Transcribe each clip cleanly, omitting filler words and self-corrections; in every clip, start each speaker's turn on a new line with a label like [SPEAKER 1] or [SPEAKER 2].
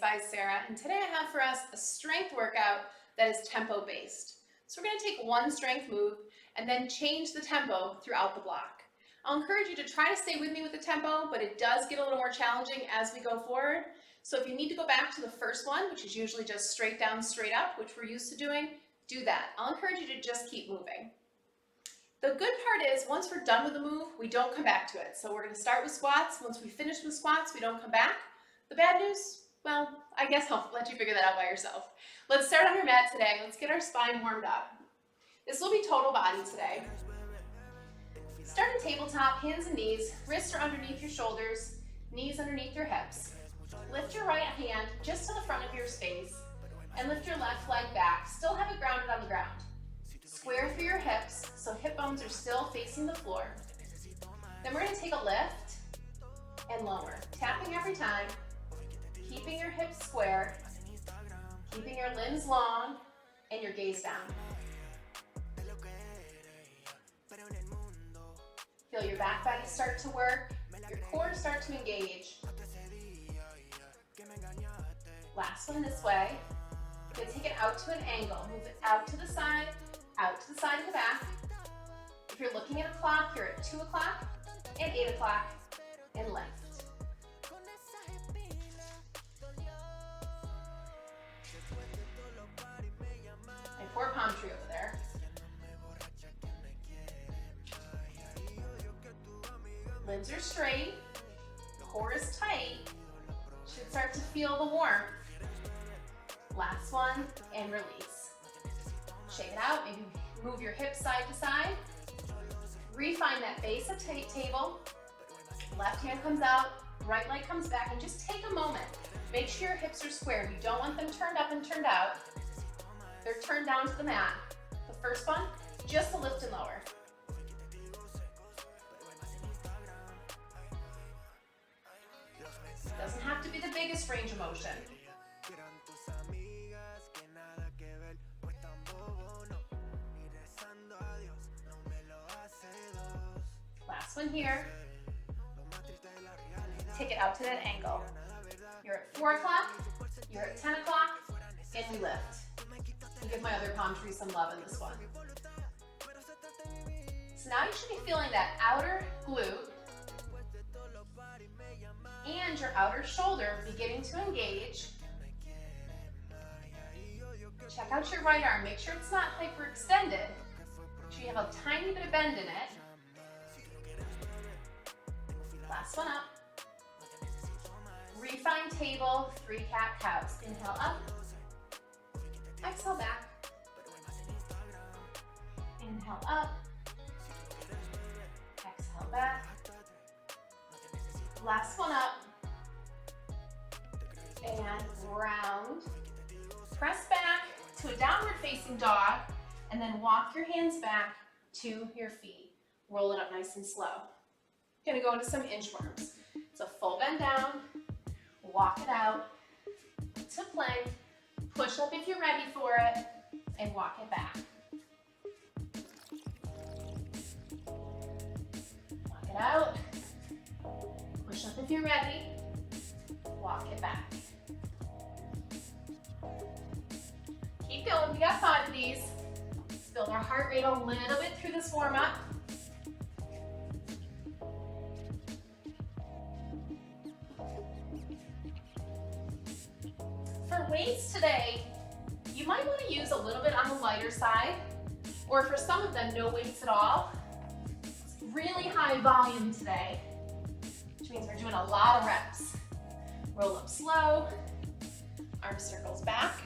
[SPEAKER 1] Exercise Sarah, and today I have for us a strength workout that is tempo based. So we're going to take one strength move and then change the tempo throughout the block. I'll encourage you to try to stay with me with the tempo, but it does get a little more challenging as we go forward. So if you need to go back to the first one, which is usually just straight down, straight up, which we're used to doing, do that. I'll encourage you to just keep moving. The good part is once we're done with the move, we don't come back to it. So we're going to start with squats. Once we finish with squats, we don't come back. The bad news, well, I guess I'll let you figure that out by yourself. Let's start on your mat today. Let's get our spine warmed up. This will be total body today. Start in tabletop, hands and knees. Wrists are underneath your shoulders, knees underneath your hips. Lift your right hand just to the front of your space and lift your left leg back. Still have it grounded on the ground. Square through your hips so hip bones are still facing the floor. Then we're going to take a lift and lower, tapping every time, keeping your hips square, keeping your limbs long, and your gaze down. Feel your back body start to work, your core start to engage. Last one this way. You're going to take it out to an angle. Move it out to the side of the back. If you're looking at a clock, you're at 2 o'clock and 8 o'clock, and lift. And 4 palm tree over there. Limbs are straight, core is tight, should start to feel the warmth. Last one, and release. Shake it out, maybe move your hips side to side. Refine that base of table. Left hand comes out, right leg comes back, and just take a moment. Make sure your hips are squared. You don't want them turned up and turned out. They're turned down to the mat. The first one, just a lift and lower. Doesn't have to be the biggest range of motion. Last one here. Take it out to that angle. You're at 4 o'clock, you're at 10 o'clock, and we lift. I'll give my other palm tree some love in this one. So now you should be feeling that outer glute and your outer shoulder beginning to engage. Check out your right arm. Make sure it's not hyperextended. Make sure you have a tiny bit of bend in it. Last one up. Refine table, 3 cat cows. Inhale up. Exhale back. Inhale up. Exhale back. Last one up. And round. Press back to a downward facing dog and then walk your hands back to your feet. Roll it up nice and slow. Gonna go into some inchworms. So full bend down, walk it out to plank, push up if you're ready for it, and walk it back. Walk it out, push up if you're ready, walk it back. Keep going, we got 5 of these. Let's build our heart rate a little bit through this warm up. For weights today, you might want to use a little bit on the lighter side, or for some of them, no weights at all. It's really high volume today, which means we're doing a lot of reps. Roll up slow, arm circles back.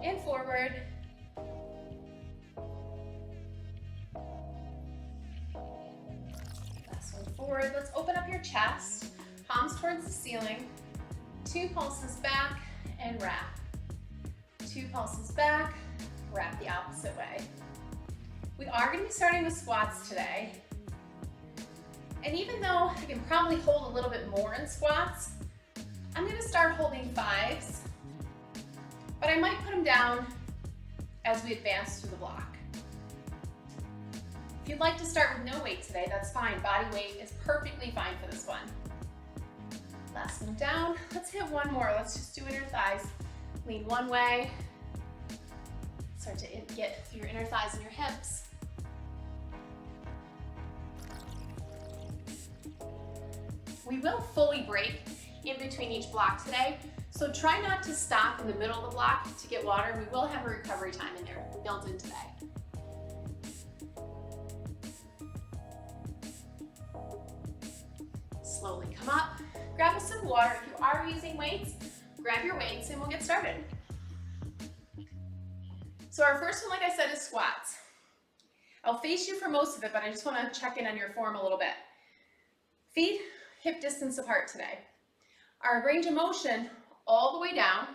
[SPEAKER 1] And forward. Last one forward. Let's open up your chest, palms towards the ceiling. 2 pulses back and wrap. 2 pulses back, wrap the opposite way. We are going to be starting with squats today. And even though I can probably hold a little bit more in squats, I'm going to start holding 5s. But I might put them down as we advance through the block. If you'd like to start with no weight today, that's fine. Body weight is perfectly fine for this one. Last one down. Let's hit one more. Let's just do inner thighs. Lean one way. Start to get your inner thighs and your hips. We will fully break in between each block today, so try not to stop in the middle of the block to get water. We will have a recovery time in there built in today. Slowly come up, grab a sip of water. If you are using weights, grab your weights and we'll get started. So our first one, like I said, is squats. I'll face you for most of it, but I just want to check in on your form a little bit. Feet hip distance apart today. Our range of motion all the way down.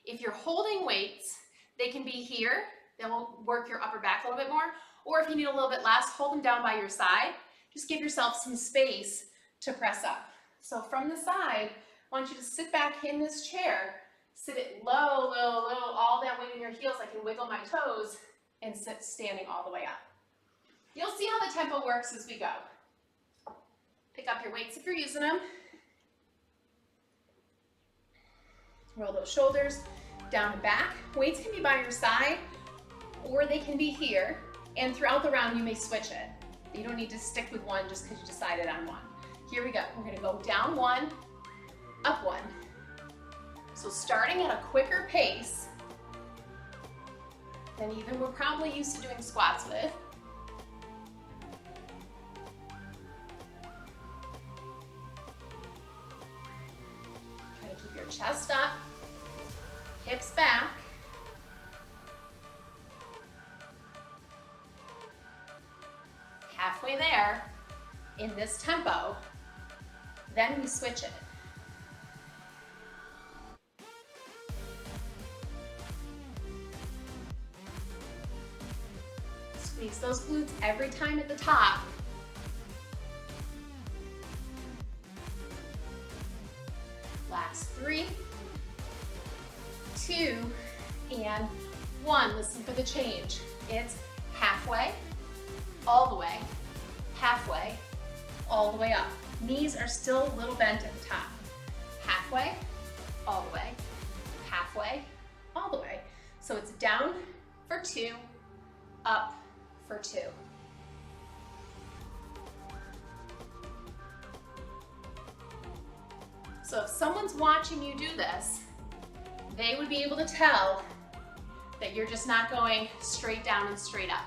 [SPEAKER 1] If you're holding weights, they can be here. That will work your upper back a little bit more. Or if you need a little bit less, hold them down by your side. Just give yourself some space to press up. So from the side, I want you to sit back in this chair. Sit it low, low, low, all that weight in your heels. I can wiggle my toes and sit standing all the way up. You'll see how the tempo works as we go. Pick up your weights if you're using them. Roll those shoulders down and back. Weights can be by your side or they can be here. And throughout the round, you may switch it. You don't need to stick with one just because you decided on one. Here we go. We're going to go down one, up one. So starting at a quicker pace than even we're probably used to doing squats with. Try to keep your chest up, hips back. Halfway there in this tempo, then we switch it. Squeeze those glutes every time at the top. Last 3, 2, and 1. Listen for the change. It's halfway, all the way, halfway, all the way up. Knees are still a little bent at the top. Halfway, all the way, halfway, all the way. So it's down for 2, up for 2. So if someone's watching you do this, they would be able to tell that you're just not going straight down and straight up.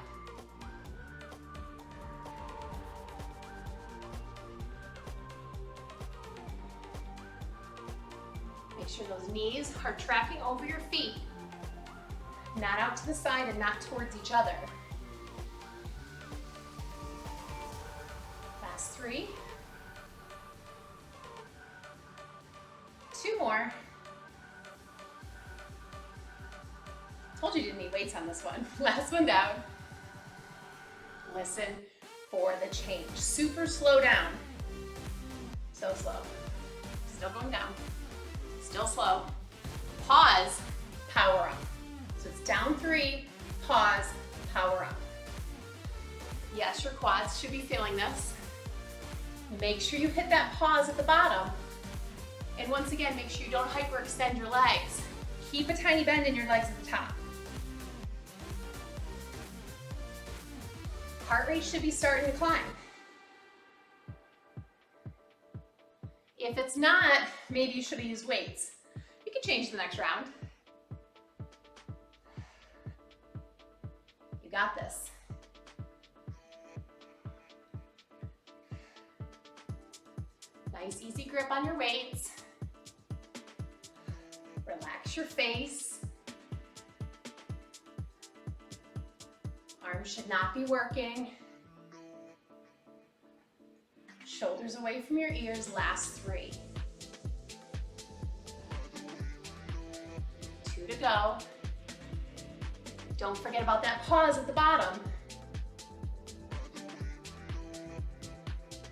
[SPEAKER 1] Make sure those knees are tracking over your feet, not out to the side and not towards each other. Last 3. 2 more. Told you didn't need weights on this one. Last one down. Listen for the change. Super slow down. So slow. Still going down. Still slow. Pause, power up. So it's down 3, pause, power up. Yes, your quads should be feeling this. Make sure you hit that pause at the bottom. And once again, make sure you don't hyperextend your legs. Keep a tiny bend in your legs at the top. Heart rate should be starting to climb. If it's not, maybe you should have used weights. You can change the next round. You got this. Nice, easy grip on your weights. Relax your face. Arms should not be working. Shoulders away from your ears, last 3. 2 to go. Don't forget about that pause at the bottom.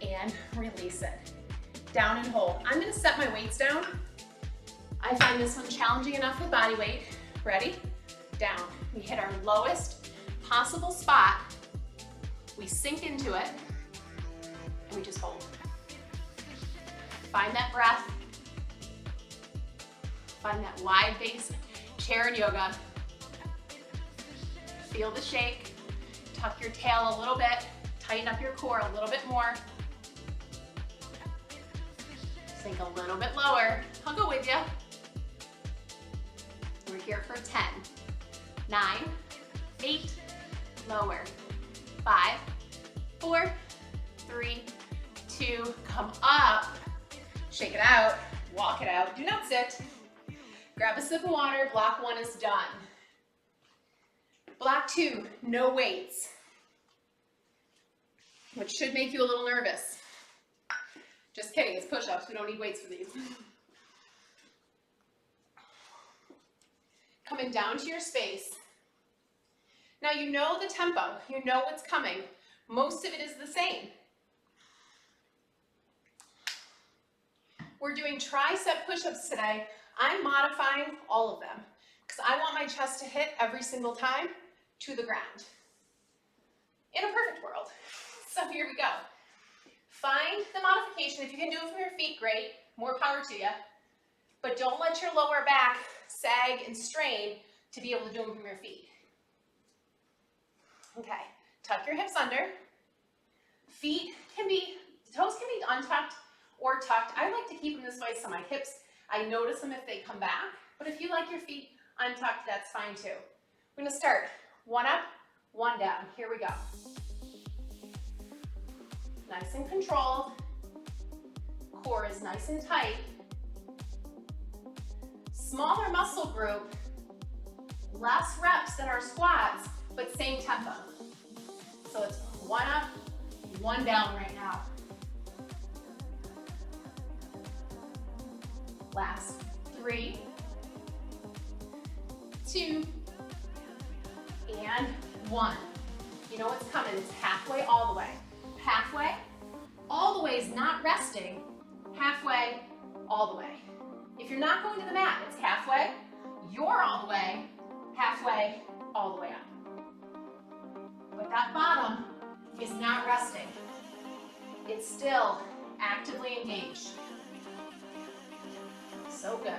[SPEAKER 1] And release it. Down and hold. I'm gonna set my weights down. I find this one challenging enough with body weight. Ready? Down. We hit our lowest possible spot. We sink into it, and we just hold. Find that breath. Find that wide base, chair and yoga. Feel the shake. Tuck your tail a little bit. Tighten up your core a little bit more. Sink a little bit lower. I'll go with you. We're here for 10, 9, 8, lower, 5, 4, 3, 2, come up. Shake it out, walk it out. Do not sit. Grab a sip of water. Block 1 is done. Block 2, no weights, which should make you a little nervous. Just kidding, it's push-ups. We don't need weights for these. Coming down to your space. Now you know the tempo. You know what's coming. Most of it is the same. We're doing tricep push-ups today. I'm modifying all of them because I want my chest to hit every single time to the ground. In a perfect world. So here we go. Find the modification. If you can do it from your feet, great. More power to you. But don't let your lower back sag and strain to be able to do them from your feet. Okay, tuck your hips under. Feet can be, toes can be untucked or tucked. I like to keep them this way so my hips, I notice them if they come back. But if you like your feet untucked, that's fine too. We're gonna start 1 up, 1 down. Here we go. Nice and controlled. Core is nice and tight. Smaller muscle group, less reps than our squats, but same tempo. So it's 1 up, 1 down right now. Last 3, 2, and 1. You know what's coming, it's halfway all the way. Halfway, all the way is not resting, halfway, all the way. If you're not going to the mat, it's halfway, you're all the way, halfway, all the way up. But that bottom is not resting. It's still actively engaged. So good.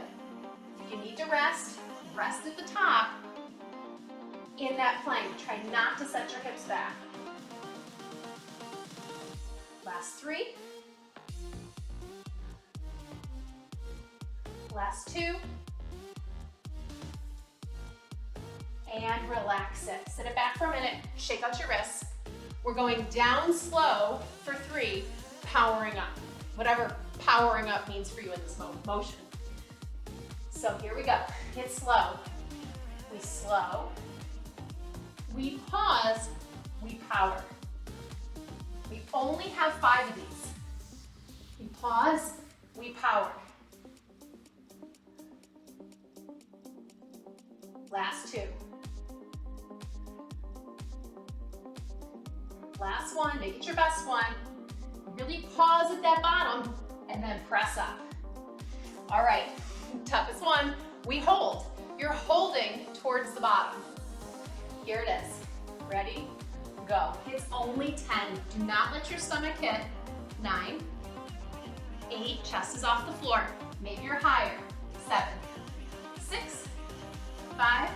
[SPEAKER 1] If you need to rest, rest at the top in that plank. Try not to set your hips back. Last 3. Last 2. And relax it. Sit it back for a minute. Shake out your wrists. We're going down slow for 3, powering up. Whatever powering up means for you in this motion. So here we go. Hit slow. We slow. We pause. We power. We only have 5 of these. We pause. We power. Last 2. Last 1, make it your best one. Really pause at that bottom and then press up. All right, toughest one, we hold. You're holding towards the bottom. Here it is. Ready? Go. It's only 10. Do not let your stomach hit. 9, 8, chest is off the floor. Maybe you're higher. 7, 6, 5,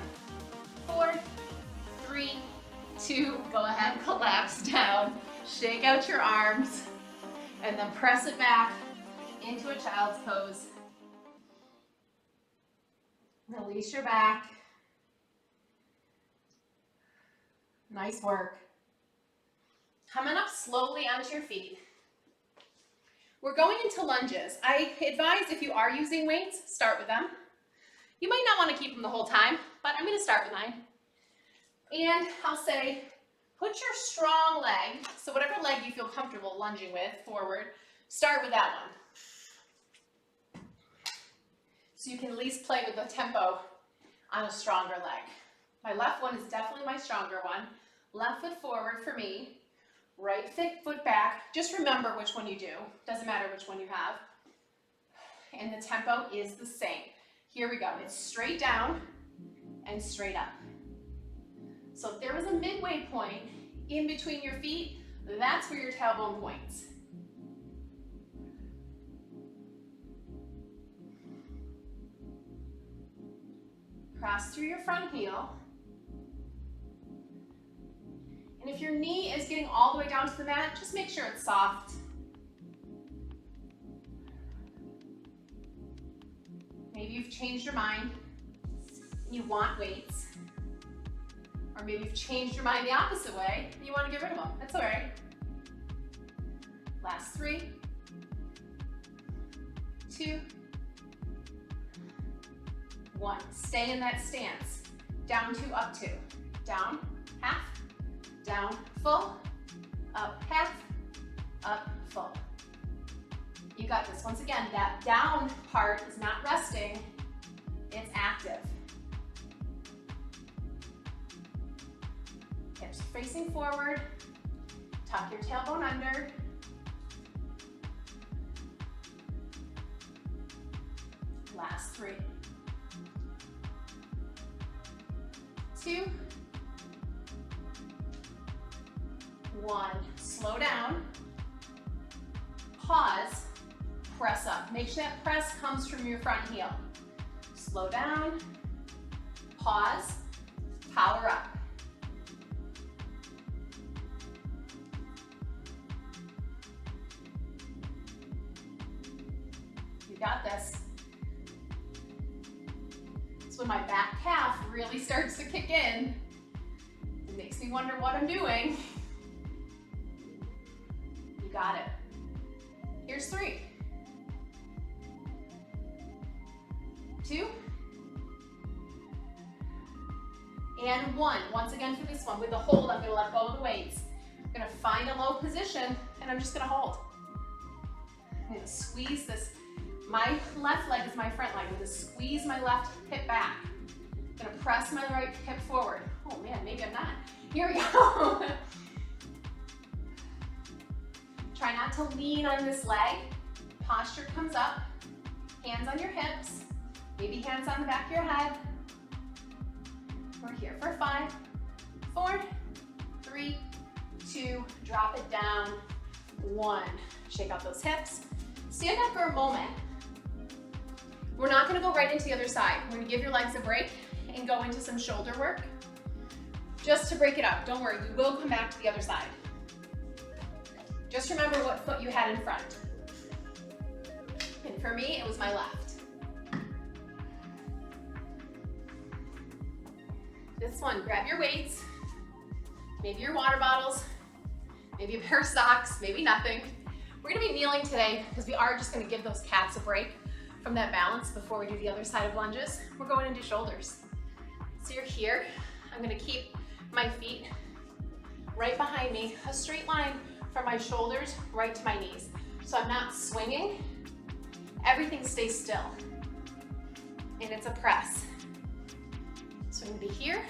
[SPEAKER 1] 4, 3, 2, go ahead, collapse down. Shake out your arms and then press it back into a child's pose. Release your back. Nice work. Coming up slowly onto your feet. We're going into lunges. I advise if you are using weights, start with them. You might not want to keep them the whole time, but I'm going to start with mine. And I'll say, put your strong leg, so whatever leg you feel comfortable lunging with, forward, start with that one. So you can at least play with the tempo on a stronger leg. My left one is definitely my stronger one. Left foot forward for me, right foot back. Just remember which one you do. Doesn't matter which one you have. And the tempo is the same. Here we go. It's straight down and straight up. So if there was a midway point in between your feet, that's where your tailbone points. Cross through your front heel. And if your knee is getting all the way down to the mat, just make sure it's soft. Maybe you've changed your mind and you want weights. Or maybe you've changed your mind the opposite way and you want to get rid of them. That's all right. Last 3, 2, 1. Stay in that stance. Down 2, up 2. Down, half, down, full, up, half, up, full. You got this. Once again, that down part is not resting, it's active. Hips facing forward, tuck your tailbone under. Last 3, 2, 1. Slow down, pause, press up. Make sure that press comes from your front heel. Slow down, pause, power up. You got this. It's when my back calf really starts to kick in. It makes me wonder what I'm doing. You got it. Here's 3, 2, and 1. Once again for this one, with the hold, I'm gonna let go of the weights. I'm gonna find a low position, and I'm just gonna hold. I'm gonna squeeze this. My left leg is my front leg. I'm gonna squeeze my left hip back. I'm gonna press my right hip forward. Oh man, maybe I'm not. Here we go. Try not to lean on this leg. Posture comes up. Hands on your hips. Maybe hands on the back of your head. We're here for 5, 4, 3, 2, drop it down, 1. Shake out those hips. Stand up for a moment. We're not gonna go right into the other side. We're gonna give your legs a break and go into some shoulder work. Just to break it up, don't worry, we will come back to the other side. Just remember what foot you had in front. And for me, it was my left. This one, grab your weights, maybe your water bottles, maybe a pair of socks, maybe nothing. We're gonna be kneeling today because we are just gonna give those calves a break from that balance before we do the other side of lunges. We're going into shoulders. So you're here. I'm gonna keep my feet right behind me, a straight line from my shoulders right to my knees. So I'm not swinging. Everything stays still. And it's a press. So I'm gonna be here,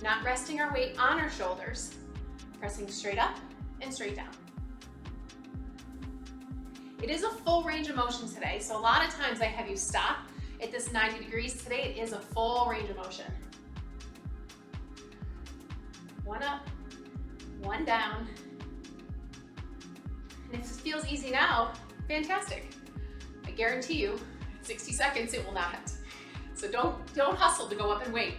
[SPEAKER 1] not resting our weight on our shoulders, pressing straight up and straight down. It is a full range of motion today, so a lot of times I have you stop at this 90 degrees. Today it is a full range of motion. 1 up, 1 down. And if this feels easy now, fantastic. I guarantee you, 60 seconds it will not. So don't hustle to go up and wait.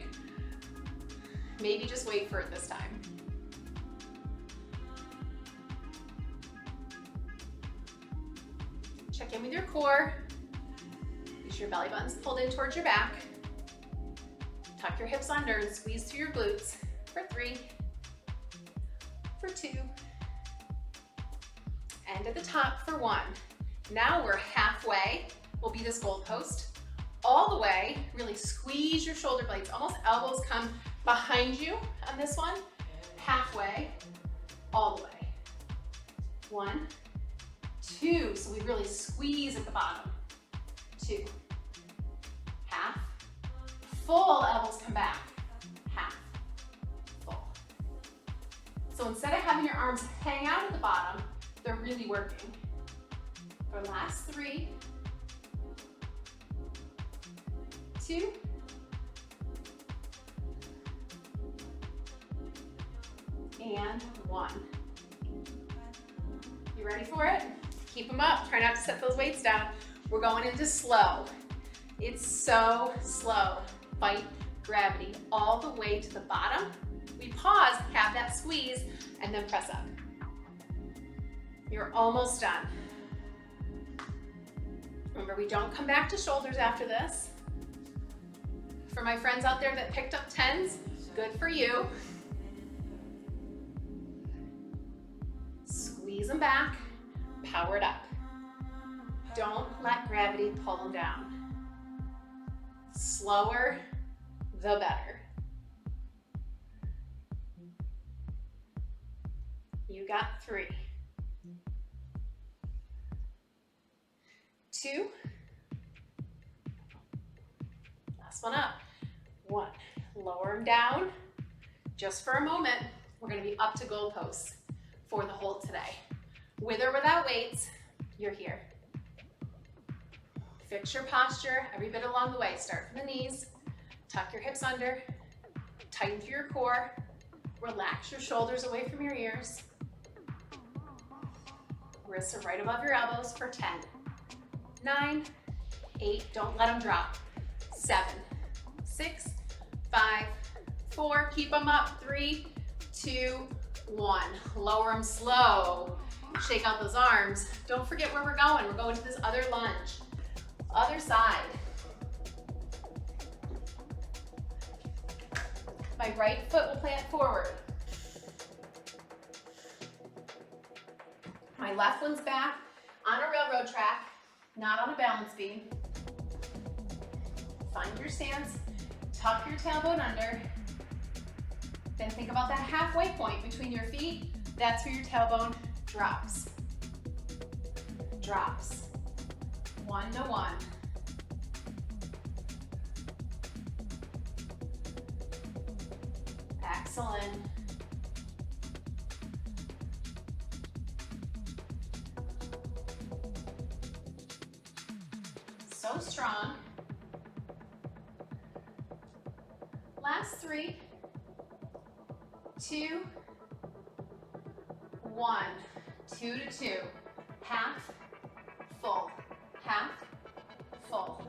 [SPEAKER 1] Maybe just wait for it this time. Check in with your core. Make sure your belly button's pulled in towards your back. Tuck your hips under and squeeze through your glutes for 3, for 2, and at the top for 1. Now we're halfway. Will be this goalpost. All the way, really squeeze your shoulder blades. Almost elbows come behind you on this one. Halfway, all the way. 1, 2, so we really squeeze at the bottom. 2, half, full, elbows come back. Half, full. So instead of having your arms hang out at the bottom, they're really working. For last 3, 2, 1. and 1. You ready for it? Keep them up. Try not to set those weights down. We're going into slow. It's so slow. Fight gravity all the way to the bottom. We pause, have that squeeze, and then press up. You're almost done. Remember, we don't come back to shoulders after this. For my friends out there that picked up 10s, good for you. Squeeze them back, power it up. Don't let gravity pull them down. Slower, the better. You got 3. 2. Last one up. 1. Lower them down. Just for a moment, we're going to be up to goalposts for the hold today. With or without weights, you're here. Fix your posture every bit along the way. Start from the knees, tuck your hips under, tighten through your core, relax your shoulders away from your ears. Wrists are right above your elbows for 10, 9, 8, don't let them drop, 7, 6, 5, 4, keep them up, 3, 2, 1. Lower them slow. Shake out those arms. Don't forget where we're going. We're going to this other lunge. Other side. My right foot will plant forward. My left one's back on a railroad track, not on a balance beam. Find your stance, tuck your tailbone under. Then think about that halfway point between your feet. That's where your tailbone drops. Drops. 1 to 1. Excellent. So strong. Last 3, 2, 1. 2 to 2. Half, full. Half, full.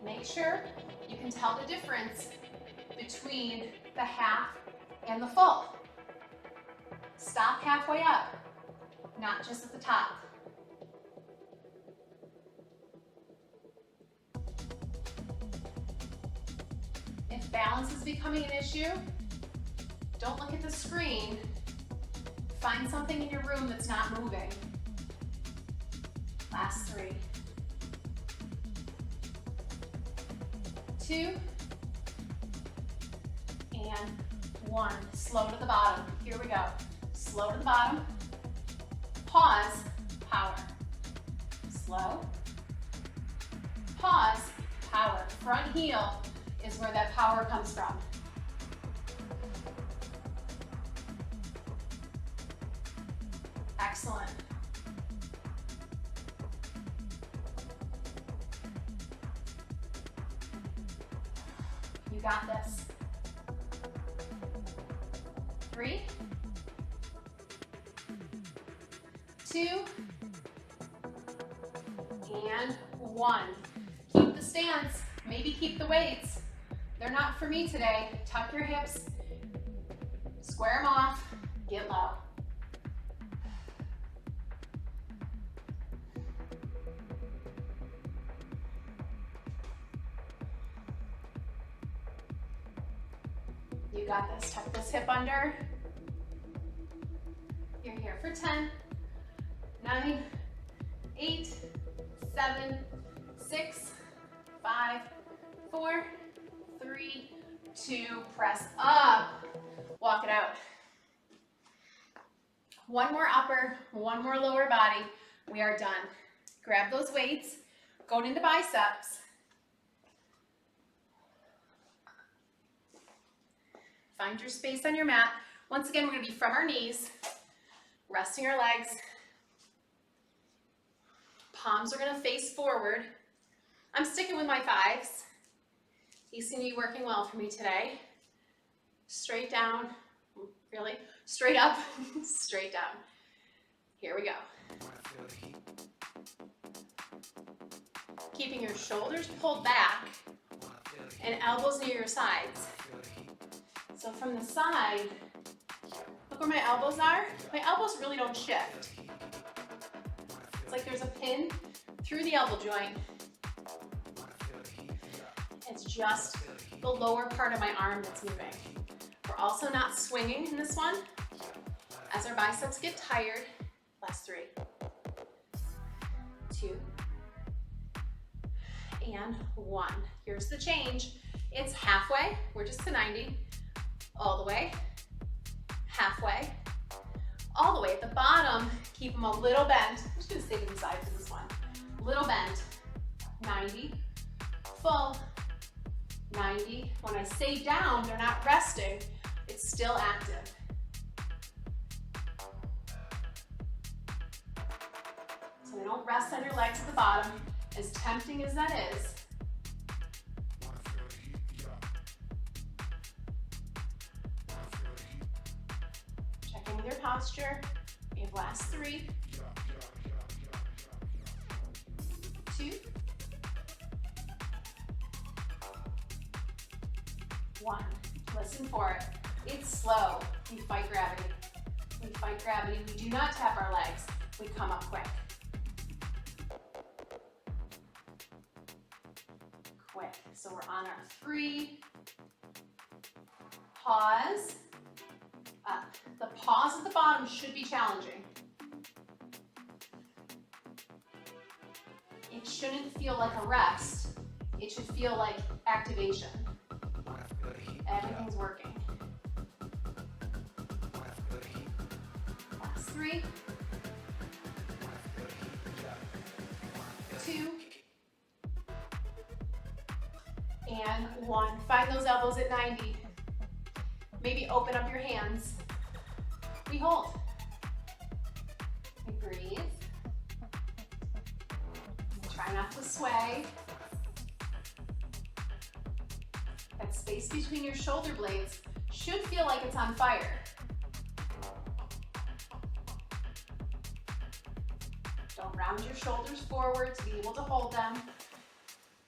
[SPEAKER 1] Make sure you can tell the difference between the half and the full. Stop halfway up, not just at the top. If balance is becoming an issue, don't look at the screen. Find something in your room that's not moving. Last 3. 2, and 1. Slow to the bottom. Here we go. Slow to the bottom. Pause, power. Slow. Pause, power. Front heel is where that power comes from. Excellent. You got this. 3, 2, and 1. Keep the stance. Maybe keep the weights. They're not for me today. Tuck your hips, square them off, get low. You got this. Tuck this hip under. You're here for 10, 9, 8, 7, 6, 5, 4, 3, 2, press up. Walk it out. One more upper, one more lower body. We are done. Grab those weights, going into biceps. Find your space on your mat. Once again, we're going to be from our knees, resting our legs. Palms are going to face forward. I'm sticking with my 5s. These seem to be working well for me today. Straight down, really. straight up, straight down. Here we go. Keeping your shoulders pulled back and elbows near your sides. So from the side, look where my elbows are. My elbows really don't shift. It's like there's a pin through the elbow joint. It's just the lower part of my arm that's moving. We're also not swinging in this one. As our biceps get tired, last 3, 2, and 1. Here's the change. It's halfway, we're just to 90, all the way, halfway, all the way. At the bottom, keep them a little bent. I'm just gonna stay to the side for this one. Little bent, 90, full, 90. When I say down, they're not resting, it's still active. So they don't rest on your legs at the bottom, as tempting as that is. Check in with your posture. We have last 3, 2, 1. Listen for it. It's slow. We fight gravity. We fight gravity. We do not tap our legs. We come up quick. Quick. So we're on our 3. Pause. Up. The pause at the bottom should be challenging. It shouldn't feel like a rest. It should feel like activation. Everything's working. Last 3, 2, and 1. Find those elbows at 90. Maybe open up your hands. We hold. We breathe. Try not to sway. That space between your shoulder blades should feel like it's on fire. Don't round your shoulders forward to be able to hold them.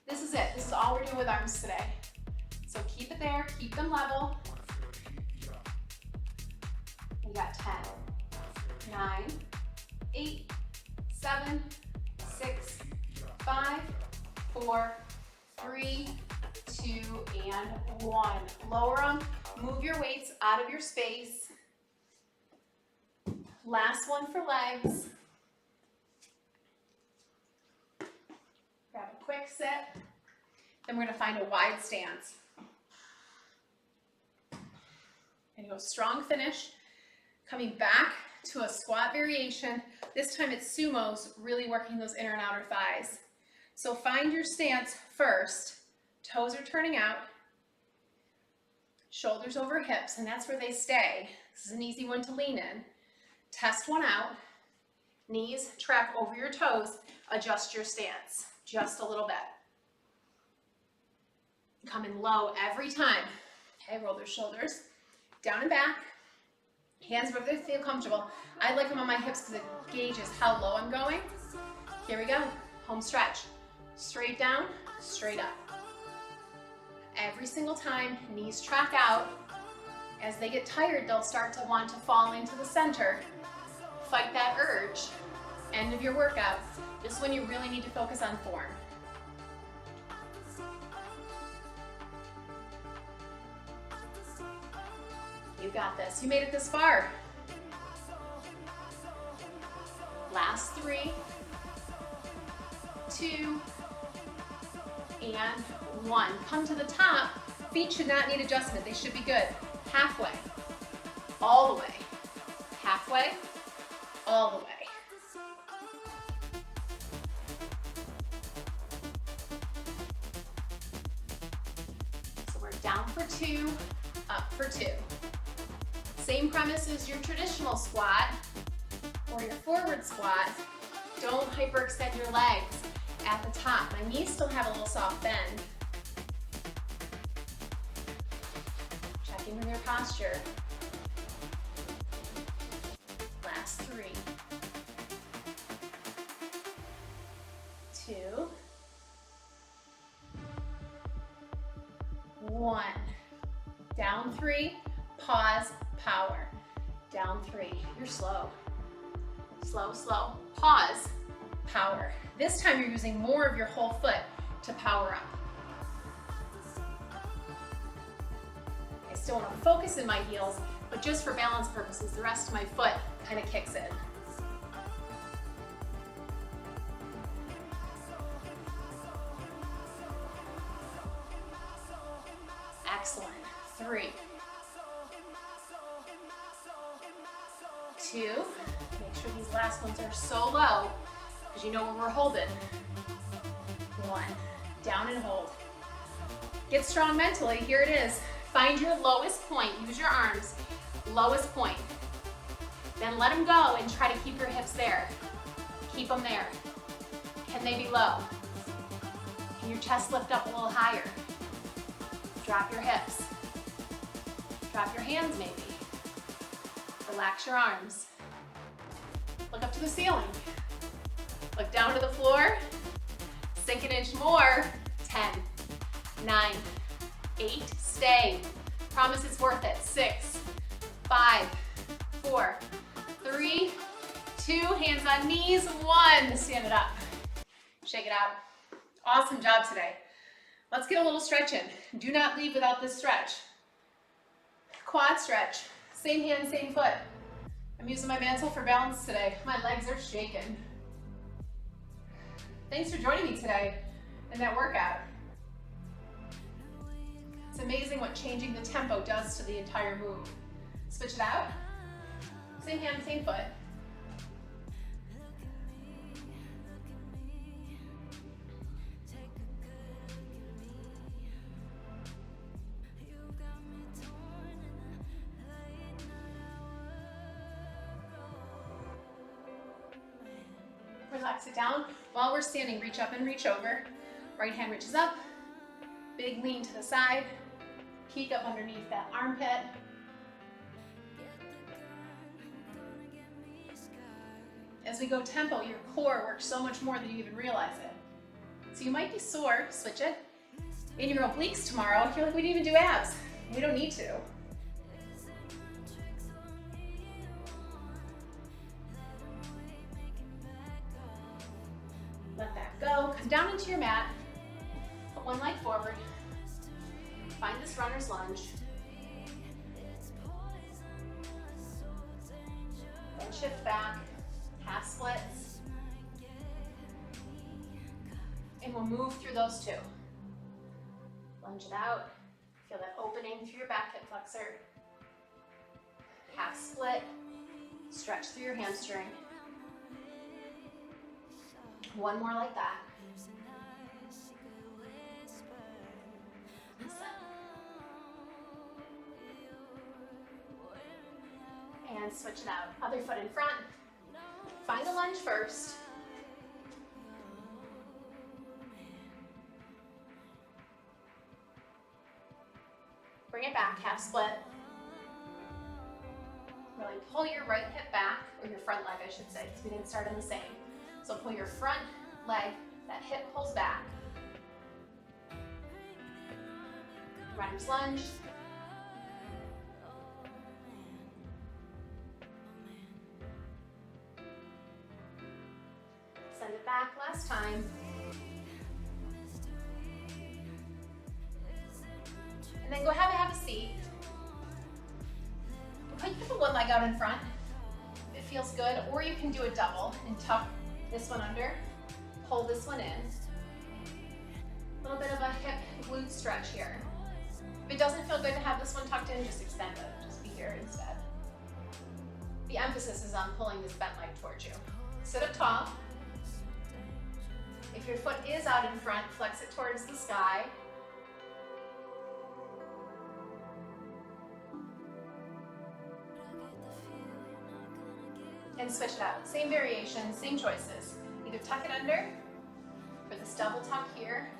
[SPEAKER 1] This is it. This is all we're doing with arms today. So keep it there, keep them level. We got 10, 9, 8, 7, 6, 5, 4, 3, 2, and 1. Lower them, move your weights out of your space. Last one for legs. Grab a quick sit. Then we're gonna find a wide stance. And go strong finish. Coming back to a squat variation. This time it's sumos, really working those inner and outer thighs. So find your stance first. Toes are turning out. Shoulders over hips, and that's where they stay. This is an easy one to lean in. Test one out. Knees track over your toes. Adjust your stance just a little bit. Come in low every time. Okay, roll their shoulders down and back. Hands wherever they feel comfortable. I like them on my hips because it gauges how low I'm going. Here we go. Home stretch. Straight down, straight up. Every single time, knees track out. As they get tired, they'll start to want to fall into the center. Fight that urge. End of your workout. This is when you really need to focus on form. You got this. You made it this far. Last 3, 2, and 1. Come to the top. Feet should not need adjustment. They should be good. Halfway. All the way. Halfway. All the way. So we're down for 2, up for 2. Same premise as your traditional squat or your forward squat. Don't hyperextend your legs at the top. My knees still have a little soft bend. Check in with your posture. 3, 2, 1. Down 3, pause, power. Down 3, you're slow. Slow, slow, pause, power. This time you're using more of your whole foot to power up. I still want to focus in my heels, but just for balance purposes, the rest of my foot kind of kicks in. Excellent. 3, 2, make sure these last ones are so low, because you know where we're holding. 1, down and hold. Get strong mentally, here it is. Find your lowest point, use your arms, lowest point. Then let them go and try to keep your hips there. Keep them there. Can they be low? Can your chest lift up a little higher? Drop your hips. Drop your hands maybe. Relax your arms. Look up to the ceiling. Look down to the floor. Sink an inch more. 10, 9, 8, stay. Promise it's worth it. 6, 5, 4, 3, 2, hands on knees. 1, stand it up. Shake it out. Awesome job today. Let's get a little stretch in. Do not leave without this stretch. Quad stretch. Same hand, same foot. I'm using my mantle for balance today. My legs are shaking. Thanks for joining me today in that workout. It's amazing what changing the tempo does to the entire move. Switch it out. Same hand, same foot. Relax it down. While we're standing, reach up and reach over. Right hand reaches up. Big lean to the side. Peek up underneath that armpit. As we go tempo, your core works so much more than you even realize it. So you might be sore, switch it. In your obliques tomorrow, you're like, we didn't even do abs. We don't need to. Let that go. Come down into your mat. Put one leg forward. Find this runner's lunge. Then shift back. Half splits. And we'll move through those two. Lunge it out. Feel that opening through your back hip flexor. Half split. Stretch through your hamstring. One more like that. And switch it out. Other foot in front. Find the lunge first. Bring it back, half split. Really pull your right hip back, or your front leg I should say, because we didn't start on the same. So pull your front leg, that hip pulls back. Runner's lunge. Send it back, last time. And then go have a seat. Put one leg out in front. It feels good, or you can do a double and tuck this one under, pull this one in. A little bit of a hip glute stretch here. If it doesn't feel good to have this one tucked in, just extend it. Just be here instead. The emphasis is on pulling this bent leg towards you. Sit up tall. If your foot is out in front, flex it towards the sky. And switch it out. Same variation, same choices. Either tuck it under, for this double tuck here.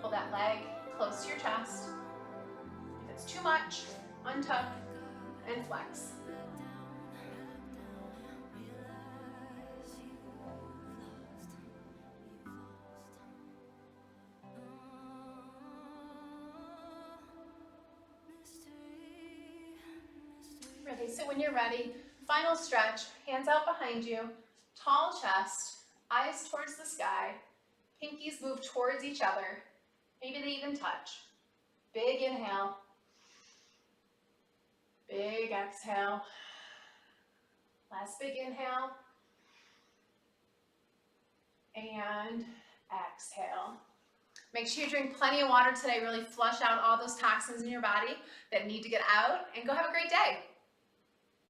[SPEAKER 1] Pull that leg close to your chest. If it's too much, untuck and flex. Okay, so when you're ready, final stretch, hands out behind you, tall chest, eyes towards the sky, pinkies move towards each other, maybe they even touch. Big inhale, big exhale, last big inhale, and exhale. Make sure you drink plenty of water today, really flush out all those toxins in your body that need to get out, and go have a great day.